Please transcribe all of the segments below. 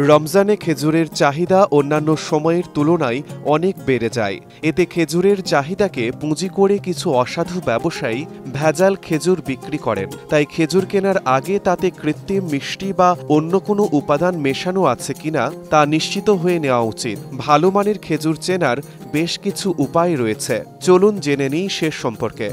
রমজানে খেজুরের চাহিদা অন্যান্য সময়ের তুলনায় অনেক বেড়ে যায়। এতে খেজুরের চাহিদাকে পুঁজি করে কিছু অসাধু ব্যবসায়ী ভেজাল খেজুর বিক্রি করেন। তাই খেজুর কেনার আগে তাতে কৃত্রিম মিষ্টি বা অন্য কোনো উপাদান মেশানো আছে কিনা তা নিশ্চিত হয়ে নেওয়া উচিত। ভালো মানের খেজুর চেনার বেশ কিছু উপায় রয়েছে, চলুন জেনে নিই সে সম্পর্কে।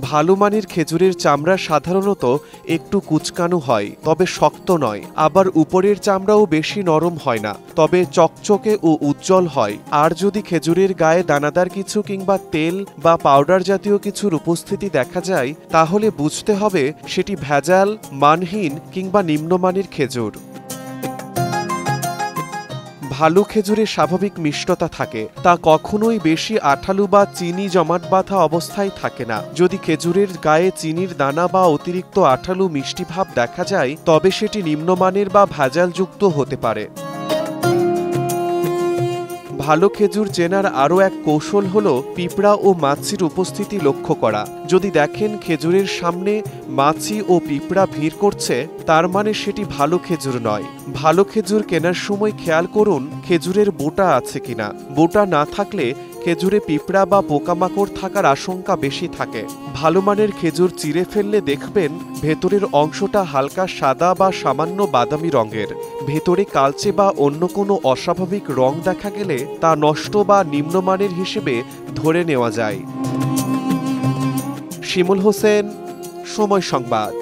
ভালো মানের খেজুরের চামড়া সাধারণত একটু কুচকানো হয়, তবে শক্ত নয়। আবার উপরের চামড়াও বেশি নরম হয় না, তবে চকচকে ও উজ্জ্বল হয়। আর যদি খেজুরের গায়ে দানাদার কিছু কিংবা তেল বা পাউডার জাতীয় কিছুর উপস্থিতি দেখা যায়, তাহলে বুঝতে হবে সেটি ভেজাল, মানহীন কিংবা নিম্নমানের খেজুর। ভালো খেজুরে স্বাভাবিক মিষ্টতা থাকে, তা কখনোই বেশি আঠালো বা চিনি জমাট বাঁধা অবস্থায় থাকে না। যদি খেজুরের গায়ে চিনির দানা বা অতিরিক্ত আঠালো মিষ্টি ভাব দেখা যায়, তবে সেটি নিম্নমানের বা ভেজালযুক্ত হতে পারে। ভালো খেজুর চেনার আরও এক কৌশল হল পিঁপড়া ও মাছির উপস্থিতি লক্ষ্য করা। যদি দেখেন খেজুরের সামনে মাছি ও পিঁপড়া ভিড় করছে, তার মানে সেটি ভালো খেজুর নয়। ভালো খেজুর কেনার সময় খেয়াল করুন খেজুরের বোটা আছে কিনা। বোটা না থাকলে খেজুরে পিঁপড়া বা পোকামাকড় থাকার আশঙ্কা বেশি থাকে। ভালো মানের খেজুর চিরে ফেললে দেখবেন ভেতরের অংশটা হালকা সাদা বা সামান্য বাদামি রঙের। ভেতরে কালচে বা অন্য কোনো অস্বাভাবিক রং দেখা গেলে তা নষ্ট বা নিম্নমানের হিসেবে ধরে নেওয়া যায়। শিমুল হোসেন, সময় সংবাদ।